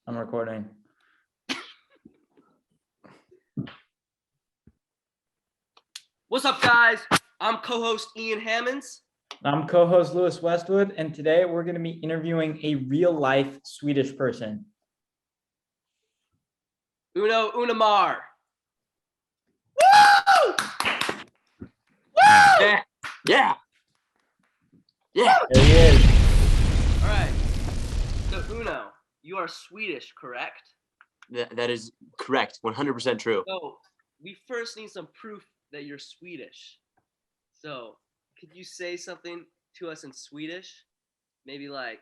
I'm recording. What's up, guys? I'm co-host Ian Hammons. I'm co-host Lewis Westwood, and today we're going to be interviewing a real-life Swedish person. Uno Unemar. Woo! Woo! Yeah. There he is. All right. So Uno, you are Swedish, correct? That is correct. 100% true. So we first need some proof that you're Swedish. So could you say something to us in Swedish? Maybe like,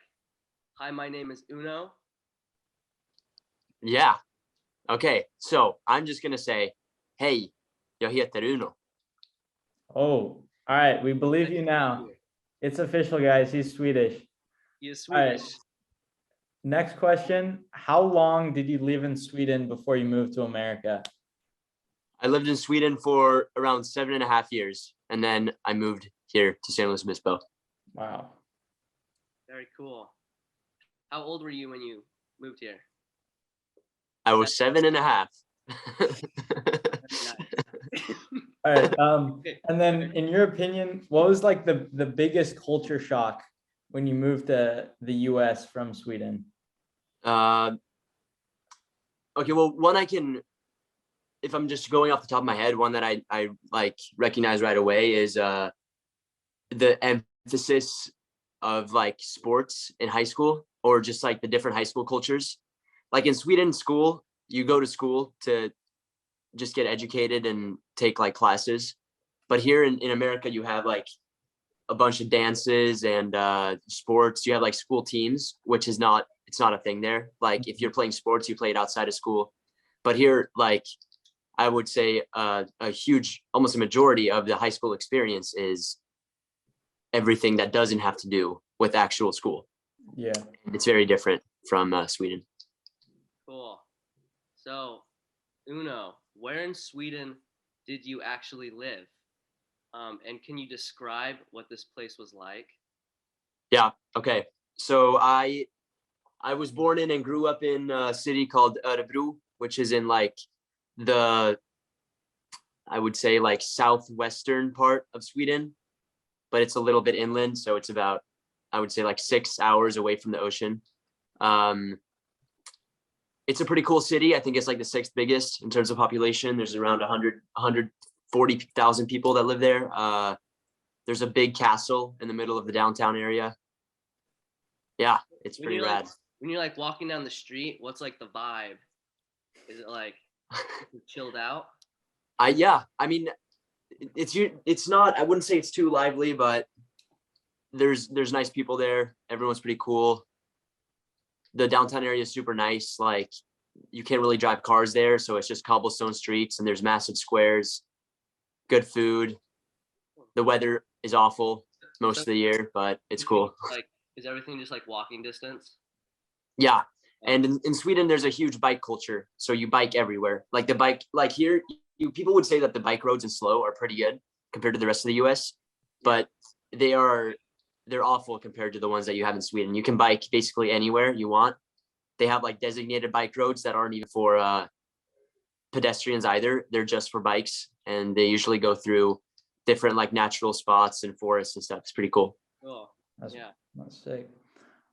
"Hi, my name is Uno." Yeah. Okay. So I'm just gonna say, "Hej, jag heter Uno." Oh, all right. We believe you now. It's official, guys. He's Swedish. He is Swedish. All right. Next question. How long did you live in Sweden before you moved to America? I lived in Sweden for around 7.5 years, and then I moved here to San Luis Obispo. Wow. Very cool. How old were you when you moved here? I was 7.5. All right. And then in your opinion, what was like the biggest culture shock when you moved to the US from Sweden? Okay, well, one I can, if I'm just going off the top of my head, one that I like recognize right away is the emphasis of like sports in high school, or just like the different high school cultures. Like in Sweden, school, you go to school to just get educated and take like classes. But here in America, you have like a bunch of dances and sports. You have like school teams, which is not, it's not a thing there. Like if you're playing sports, you play it outside of school. But here, like I would say a huge, almost a majority of the high school experience is everything that doesn't have to do with actual school. Yeah. It's very different from Sweden. Cool. So, Uno, where in Sweden did you actually live? And can you describe what this place was like? Yeah. Okay. So I was born in and grew up in a city called Örebro, which is in like the, I would say like southwestern part of Sweden, but it's a little bit inland. So it's about, I would say like 6 hours away from the ocean. It's a pretty cool city. I think it's like the 6th biggest in terms of population. There's around 140,000 people that live there. There's a big castle in the middle of the downtown area. Yeah, it's pretty rad. When you're like walking down the street, what's like the vibe? Is it like chilled out? Yeah, I mean, it's not, I wouldn't say it's too lively, but there's nice people there. Everyone's pretty cool. The downtown area is super nice. Like you can't really drive cars there, so it's just cobblestone streets and there's massive squares, good food. The weather is awful most of the year, but it's cool. Like, is everything just like walking distance? Yeah. And in Sweden, there's a huge bike culture. So you bike everywhere. Like the bike, like here, people would say that the bike roads in SLO are pretty good compared to the rest of the US, but they're awful compared to the ones that you have in Sweden. You can bike basically anywhere you want. They have like designated bike roads that aren't even for pedestrians either. They're just for bikes, and they usually go through different like natural spots and forests and stuff. It's pretty cool. Cool. That's sick.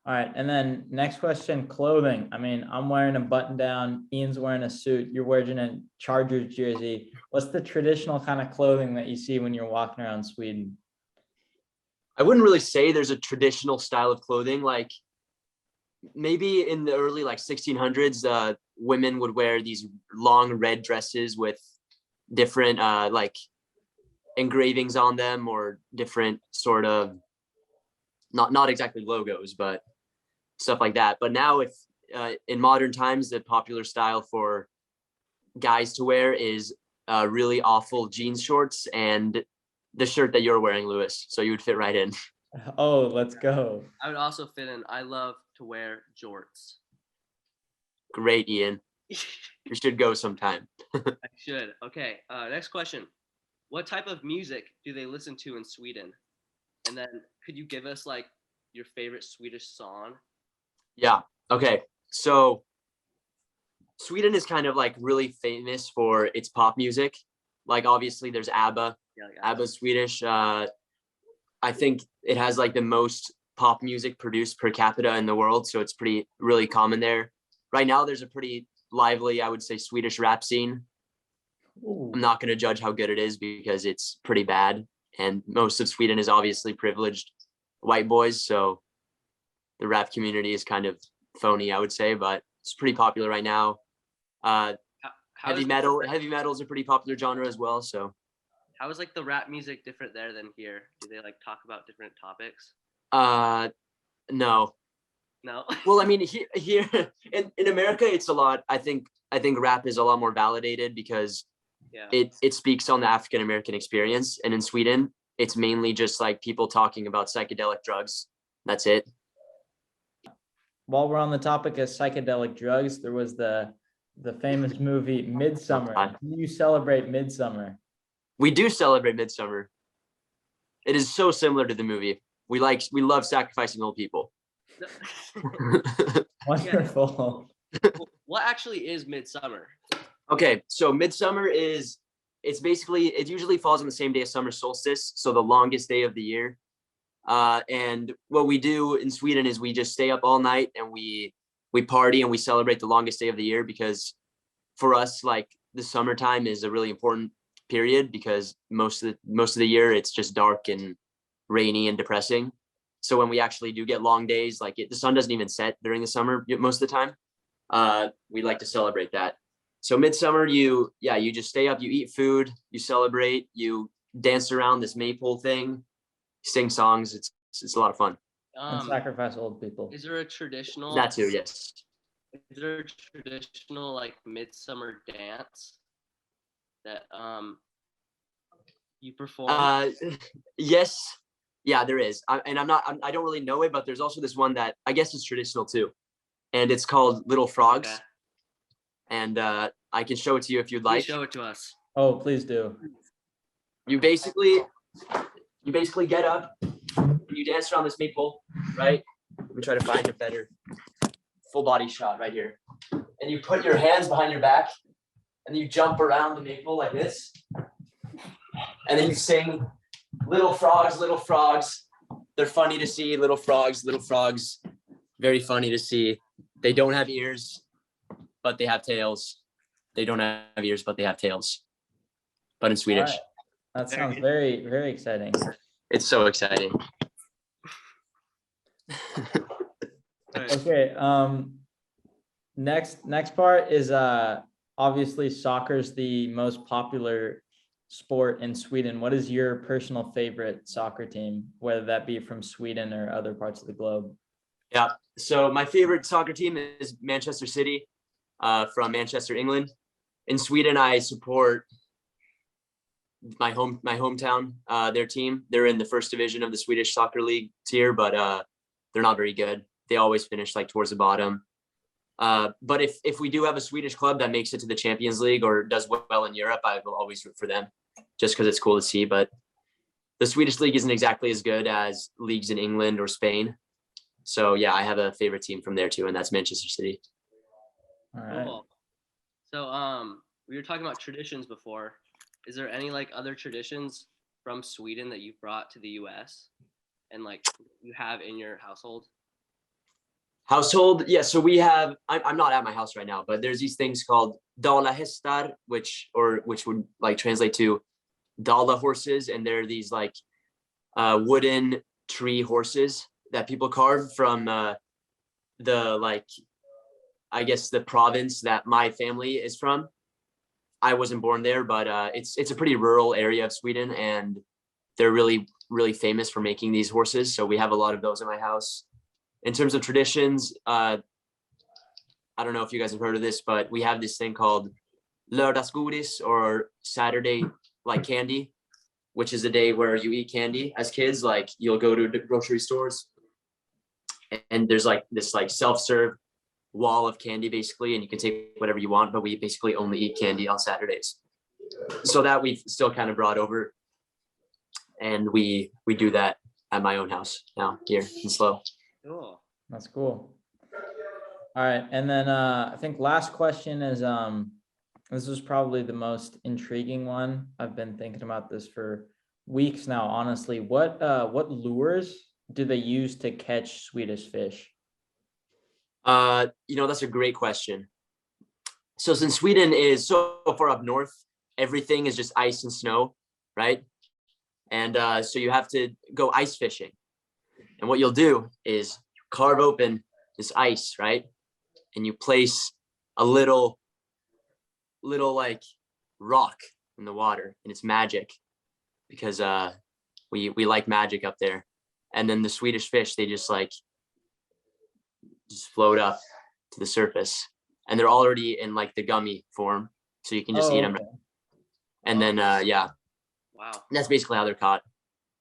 All right, and then next question, clothing. I mean, I'm wearing a button down, Ian's wearing a suit, you're wearing a Chargers jersey. What's the traditional kind of clothing that you see when you're walking around Sweden? I wouldn't really say there's a traditional style of clothing. Like maybe in the early like 1600s, women would wear these long red dresses with different like engravings on them, or different sort of not exactly logos, but stuff like that. But now, if in modern times, the popular style for guys to wear is really awful jeans shorts and the shirt that you're wearing, Lewis. So you would fit right in. Oh, let's go. I would also fit in. I love to wear jorts. Great, Ian. You should go sometime. I should. Okay. Next question. What type of music do they listen to in Sweden? And then could you give us like your favorite Swedish song? Yeah. Okay. So Sweden is kind of like really famous for its pop music. Like obviously there's ABBA. Yeah, like, ABBA's Swedish. I think it has like the most pop music produced per capita in the world, so it's really common there. Right now, there's a pretty lively, I would say, Swedish rap scene. Ooh. I'm not going to judge how good it is because it's pretty bad, and most of Sweden is obviously privileged white boys, so the rap community is kind of phony, I would say, but it's pretty popular right now. how Heavy is metal is a pretty popular genre as well. So how is like the rap music different there than here? Do they like talk about different topics? no. No. Well, I mean, here in America, it's a lot. I think rap is a lot more validated because Yeah. it speaks on the African American experience, and in Sweden, it's mainly just like people talking about psychedelic drugs. That's it. While we're on the topic of psychedelic drugs, there was the famous movie Midsummer. God. Do you celebrate Midsummer? We do celebrate Midsummer. It is so similar to the movie. We love sacrificing old people. Wonderful. What actually is midsummer? Okay, so Midsummer it usually falls on the same day as summer solstice, so the longest day of the year. And what we do in Sweden is we just stay up all night and we party and we celebrate the longest day of the year, because for us, like, the summertime is a really important period because most of the year it's just dark and rainy and depressing. So when we actually do get long days, like the sun doesn't even set during the summer most of the time. We like to celebrate that. So Midsummer, you just stay up, you eat food, you celebrate, you dance around this maypole thing, sing songs. It's a lot of fun. And sacrifice old people. Is there a traditional? That too, yes. Is there a traditional like midsummer dance that you perform? Yes, yeah, there is. I don't really know it, but there's also this one that I guess is traditional too, and it's called Little Frogs. Okay. And I can show it to you if you'd Please like. show it to us. Oh, please do. You basically get up, you dance around this maypole, right? Let me try to find a better full body shot right here. And you put your hands behind your back, and you jump around the maypole like this. And then you sing, little frogs, little frogs. They're funny to see, little frogs, very funny to see. They don't have ears, but they have tails. They don't have ears, but they have tails. But in Swedish. All right. That sounds very, very exciting. It's so exciting. Okay. Next part is obviously soccer's the most popular sport in Sweden. What is your personal favorite soccer team, whether that be from Sweden or other parts of the globe? Yeah. So my favorite soccer team is Manchester City, from Manchester, England. In Sweden, I support my hometown, their team. They're in the first division of the Swedish soccer league tier, but they're not very good. They always finish like towards the bottom. But if we do have a Swedish club that makes it to the Champions League or does well in Europe, I will always root for them, just because it's cool to see. But the Swedish league isn't exactly as good as leagues in England or Spain. So yeah, I have a favorite team from there too, and that's Manchester City. All right. Cool. So we were talking about traditions before. Is there any like other traditions from Sweden that you brought to the US and like you have in your household? Yeah, so we have, I'm not at my house right now, but there's these things called dalahästar, which would like translate to Dala horses, and they're these like wooden tree horses that people carve from the, like, I guess the province that my family is from. I wasn't born there, but it's a pretty rural area of Sweden, and they're really, really famous for making these horses. So we have a lot of those in my house. In terms of traditions, I don't know if you guys have heard of this, but we have this thing called lördagsgodis, or Saturday like candy, which is the day where you eat candy as kids. Like, you'll go to grocery stores and there's like this like self-serve wall of candy basically, and you can take whatever you want, but we basically only eat candy on Saturdays. So that we've still kind of brought over, and we do that at my own house now here in Slow. Cool. That's cool. All right, and then I think last question is this is probably the most intriguing one. I've been thinking about this for weeks now, honestly. What lures do they use to catch Swedish fish? That's a great question. So since Sweden is so far up north, everything is just ice and snow, right? And so you have to go ice fishing. And what you'll do is carve open this ice, right? And you place a little like rock in the water, and it's magic because we like magic up there. And then the Swedish fish, they just float up to the surface, and they're already in like the gummy form, so you can just eat them. Okay. And then yeah, Wow. that's basically how they're caught.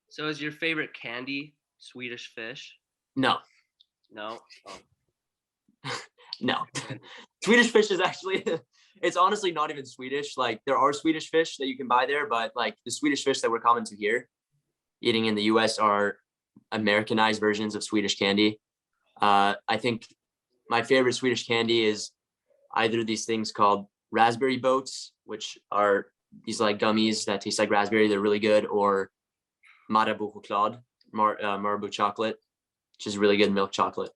So is your favorite candy Swedish fish? No, No. Oh. no. Swedish fish is actually it's honestly not even Swedish. Like there are Swedish fish that you can buy there, but like the Swedish fish that we're common to here eating in the US are Americanized versions of Swedish candy. I think my favorite Swedish candy is either these things called raspberry boats, which are these like gummies that taste like raspberry. They're really good, or Marabou choklad, Marabou chocolate, which is really good milk chocolate.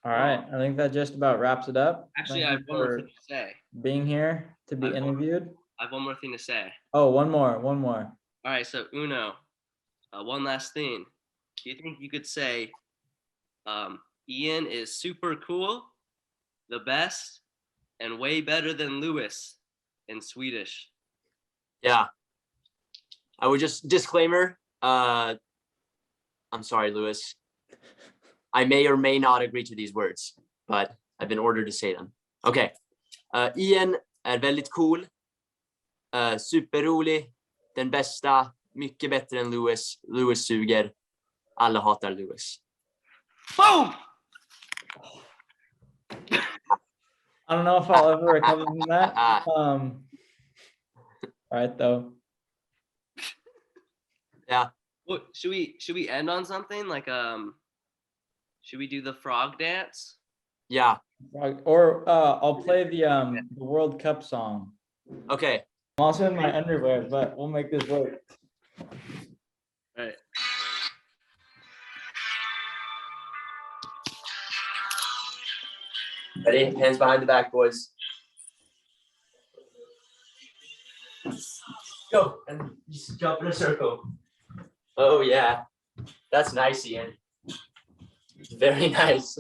All right, I think that just about wraps it up. Actually, Thank I you have one more for thing to say. being here to be I have one- interviewed. I have one more thing to say. Oh, one more. All right, so Uno, one last thing. Do you think you could say Ian is super cool, the best, and way better than Lewis in Swedish? Yeah. I would just disclaimer. I'm sorry, Lewis. I may or may not agree to these words, but I've been ordered to say them. Okay. Ian är väldigt cool. Superrolig. Den bästa. Mycket bättre än Lewis. Lewis suger. Alla hatar Lewis. Boom! I don't know if I'll ever recover from that. All right, though. Yeah. What should we end on something like should we do the frog dance? Yeah. Or I'll play the World Cup song. Okay. I'm also in my underwear, but we'll make this work. All right. Ready? Hands behind the back, boys. Go. And just jump in a circle. Oh, yeah. That's nice, Ian. Very nice.